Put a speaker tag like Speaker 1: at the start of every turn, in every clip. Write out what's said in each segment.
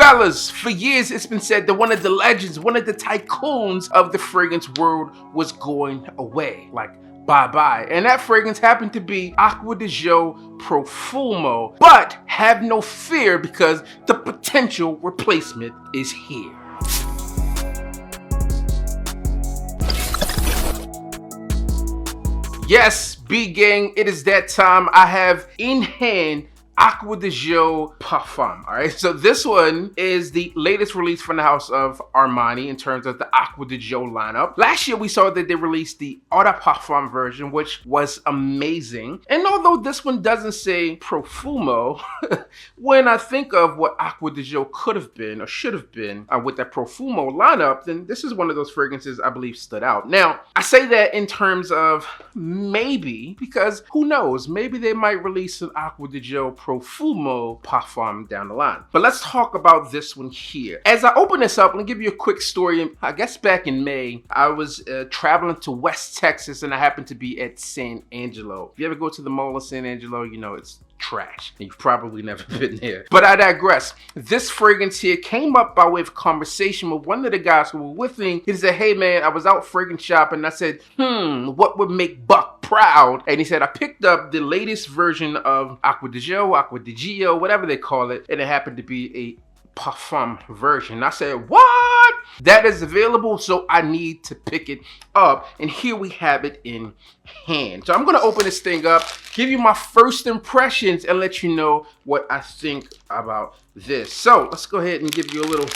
Speaker 1: Fellas, for years it's been said that one of the legends, one of the tycoons of the fragrance world was going away. Like, bye-bye. And that fragrance happened to be Acqua Di Gio Profumo. But have no fear, because the potential replacement is here. Yes, B-Gang, it is that time. I have in hand Acqua Di Gio Parfum. All right, so this one is the latest release from the house of Armani in terms of the Acqua Di Gio lineup. Last year we saw that they released the Eau de Parfum version, which was amazing. And although this one doesn't say Profumo, when I think of what Acqua Di Gio could have been or should have been with that Profumo lineup, then this is one of those fragrances I believe stood out. Now, I say that in terms of maybe, because who knows, maybe they might release an Acqua Di Gio Profumo Parfum down the line. But let's talk about this one here. As I open this up, let me give you a quick story. I guess back in May, I was traveling to West Texas, and I happened to be at San Angelo. If you ever go to the mall of San Angelo, you know it's trash. You've probably never been there. But I digress. This fragrance here came up by way of conversation with one of the guys who were with me. He said, hey man, I was out fragrance shopping, and I said, what would make Buck proud? And he said, I picked up the latest version of Acqua Di Gio, Acqua Di Gio, whatever they call it, and it happened to be a Parfum version. I said, what? That is available, so I need to pick it up. And here we have it in hand. So I'm gonna open this thing up, give you my first impressions, and let you know what I think about this. So let's go ahead and give you a little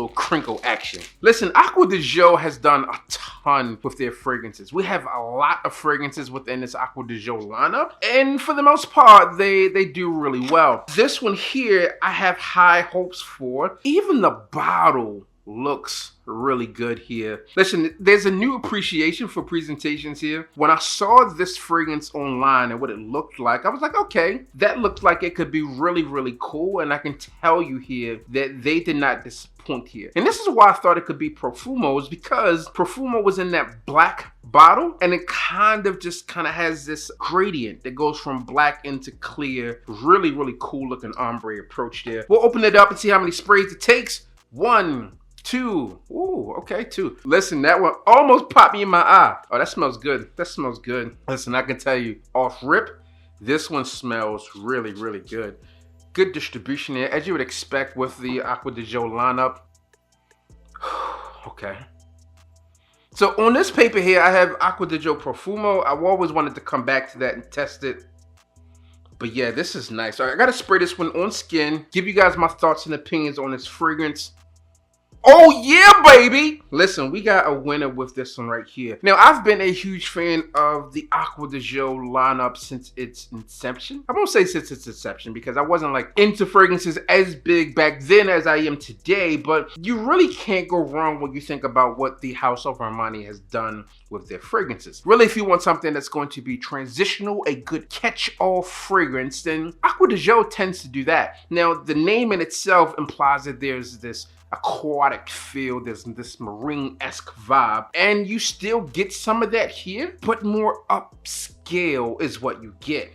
Speaker 1: crinkle action. Listen, Acqua Di Gio has done a ton with their fragrances. We have a lot of fragrances within this Acqua Di Gio lineup, and for the most part, they do really well. This one here, I have high hopes for. Even the bottle looks really good here. Listen, there's a new appreciation for presentations here. When I saw this fragrance online and what it looked like, I was like, okay, that looked like it could be really, really cool. And I can tell you here that they did not disappoint here. And this is why I thought it could be Profumo, is because Profumo was in that black bottle, and it kind of has this gradient that goes from black into clear. Really, really cool looking ombre approach there. We'll open it up and see how many sprays it takes. 1, 2. Ooh, okay, 2. Listen, that one almost popped me in my eye. Oh, that smells good. That smells good. Listen, I can tell you off rip, this one smells really, really good. Good distribution there, as you would expect with the Acqua Di Gio lineup. Okay. So on this paper here, I have Acqua Di Gio Profumo. I've always wanted to come back to that and test it. But yeah, this is nice. All right, I gotta spray this one on skin, give you guys my thoughts and opinions on this fragrance. Oh yeah, baby! Listen, we got a winner with this one right here. Now, I've been a huge fan of the Acqua Di Gio lineup since its inception. I won't say since its inception, because I wasn't like into fragrances as big back then as I am today, but you really can't go wrong when you think about what the House of Armani has done with their fragrances. Really, if you want something that's going to be transitional, a good catch-all fragrance, then Acqua Di Gio tends to do that. Now, the name in itself implies that there's this aquatic feel, there's this marine-esque vibe, and you still get some of that here, but more upscale is what you get.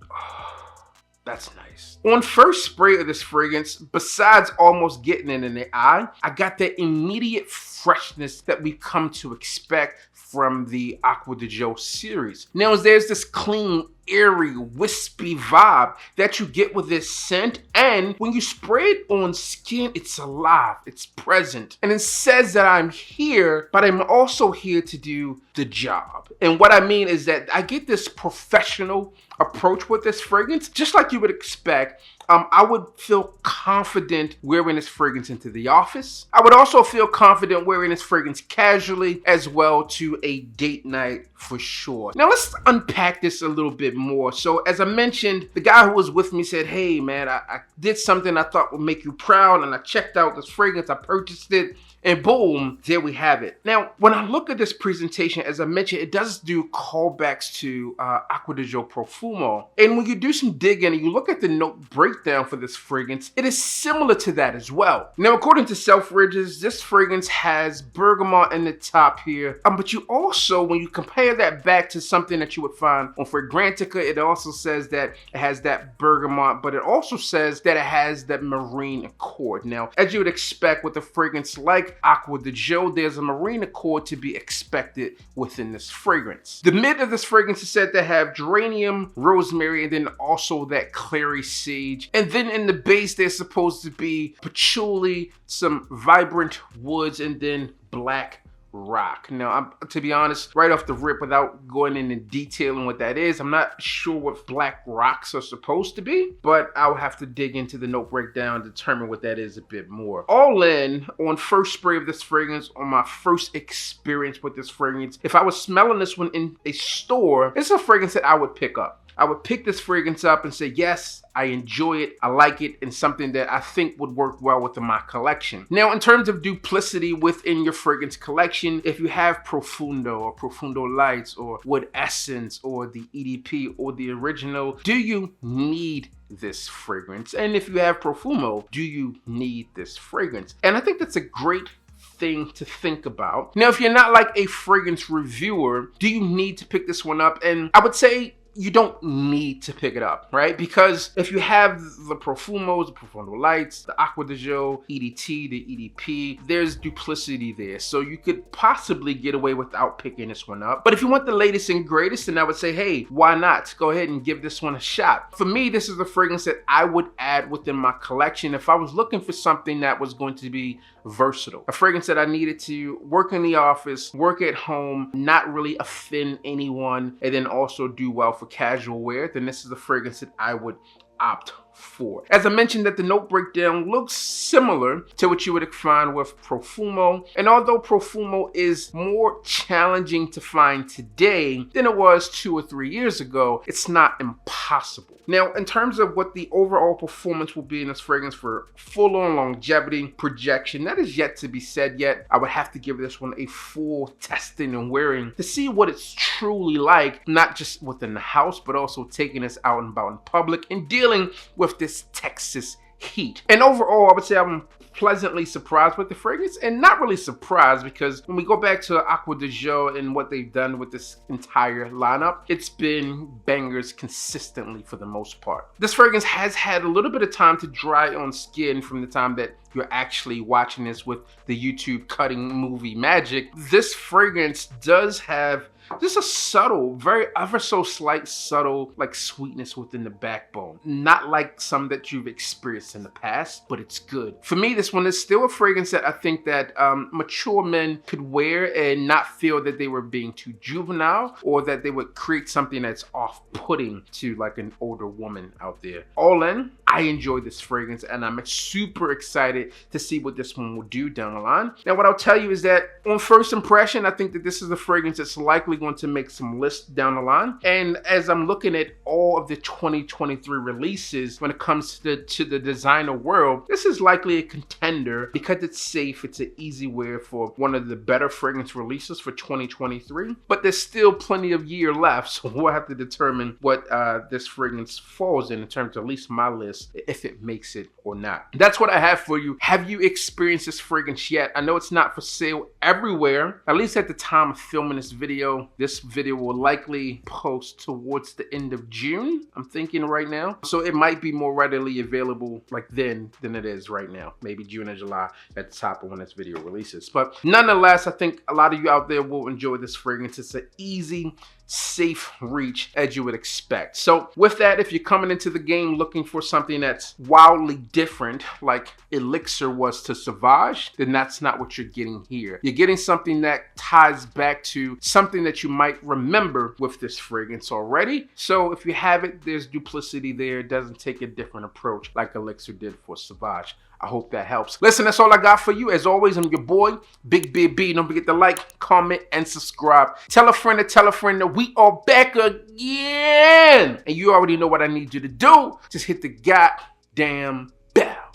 Speaker 1: Oh, that's nice. On first spray of this fragrance, besides almost getting it in the eye, I got that immediate freshness that we've come to expect from the Acqua Di Gio series. Now, there's this clean, airy, wispy vibe that you get with this scent, and when you spray it on skin, it's alive, it's present, and it says that I'm here, but I'm also here to do the job. And what I mean is that I get this professional approach with this fragrance, just like you would expect. I would feel confident wearing this fragrance into the office. I would also feel confident wearing this fragrance casually as well to a date night for sure. Now let's unpack this a little bit more. So as I mentioned, the guy who was with me said, hey man, I did something I thought would make you proud, and I checked out this fragrance, I purchased it, And boom, there we have it. Now, when I look at this presentation, as I mentioned, it does do callbacks to Acqua Di Gio Profumo. And when you do some digging and you look at the note breakdown for this fragrance, it is similar to that as well. Now, according to Selfridges, this fragrance has bergamot in the top here. But you also, when you compare that back to something that you would find on Fragrantica, it also says that it has that bergamot, but it also says that it has that marine accord. Now, as you would expect with a fragrance like Acqua Di Gio, there's a marine accord to be expected within this fragrance. The mid of this fragrance is said to have geranium, rosemary, and then also that clary sage. And then in the base, there's supposed to be patchouli, some vibrant woods, and then black rock. Now, to be honest, right off the rip, without going into detailing what that is, I'm not sure what black rocks are supposed to be, but I'll have to dig into the note breakdown and determine what that is a bit more. All in, on first spray of this fragrance, on my first experience with this fragrance, if I was smelling this one in a store, it's a fragrance that I would pick up. I would pick this fragrance up and say, yes, I enjoy it, I like it, and something that I think would work well within my collection. Now, in terms of duplicity within your fragrance collection, if you have Profundo or Profundo Lights or Wood Essence or the EDP or the original, do you need this fragrance? And if you have Profumo, do you need this fragrance? And I think that's a great thing to think about. Now, if you're not like a fragrance reviewer, do you need to pick this one up? And I would say you don't need to pick it up, right? Because if you have the Profumos, the Profundo Lights, the Acqua Di Gio, EDT, the EDP, there's duplicity there. So you could possibly get away without picking this one up. But if you want the latest and greatest, then I would say, hey, why not? Go ahead and give this one a shot. For me, this is a fragrance that I would add within my collection if I was looking for something that was going to be versatile. A fragrance that I needed to work in the office, work at home, not really offend anyone, and then also do well for casual wear, then this is a fragrance that I would opt for. As I mentioned, that the note breakdown looks similar to what you would find with Profumo, and although Profumo is more challenging to find today than it was 2 or 3 years ago, it's not impossible. Now, in terms of what the overall performance will be in this fragrance for full-on longevity projection, that is yet to be said yet. I would have to give this one a full testing and wearing to see what it's truly like, not just within the house, but also taking this out and about in public and dealing with this Texas heat. And overall, I would say I'm pleasantly surprised with the fragrance, and not really surprised because when we go back to Acqua Di Gio and what they've done with this entire lineup, it's been bangers consistently for the most part. This fragrance has had a little bit of time to dry on skin from the time that you're actually watching this with the YouTube cutting movie magic. This fragrance does have just a subtle, very ever so slight subtle like sweetness within the backbone. Not like some that you've experienced in the past, but it's good. For me, this one is still a fragrance that I think that mature men could wear and not feel that they were being too juvenile or that they would create something that's off-putting to like an older woman out there. All in, I enjoy this fragrance and I'm super excited to see what this one will do down the line. Now, what I'll tell you is that on first impression, I think that this is a fragrance that's likely going to make some lists down the line. And as I'm looking at all of the 2023 releases when it comes to the designer world, this is likely a contender because it's safe, it's an easy wear for one of the better fragrance releases for 2023. But there's still plenty of year left, so we'll have to determine what this fragrance falls in terms of at least my list, if it makes it or not. That's what I have for you. Have you experienced this fragrance yet? I know it's not for sale everywhere, at least at the time of filming this video. This video will likely post towards the end of June, I'm thinking right now. So it might be more readily available like then than it is right now. Maybe June or July at the top of when this video releases. But nonetheless, I think a lot of you out there will enjoy this fragrance. It's an easy, safe reach as you would expect. So with that, if you're coming into the game looking for something that's wildly different like Elixir was to Sauvage, then that's not what you're getting here. You're getting something that ties back to something that you might remember with this fragrance already. So if you have it, there's duplicity there. It doesn't take a different approach like Elixir did for Sauvage. I hope that helps. Listen, that's all I got for you. As always, I'm your boy, Big Beard B. Don't forget to like, comment, and subscribe. Tell a friend that we are back again. And you already know what I need you to do. Just hit the goddamn bell.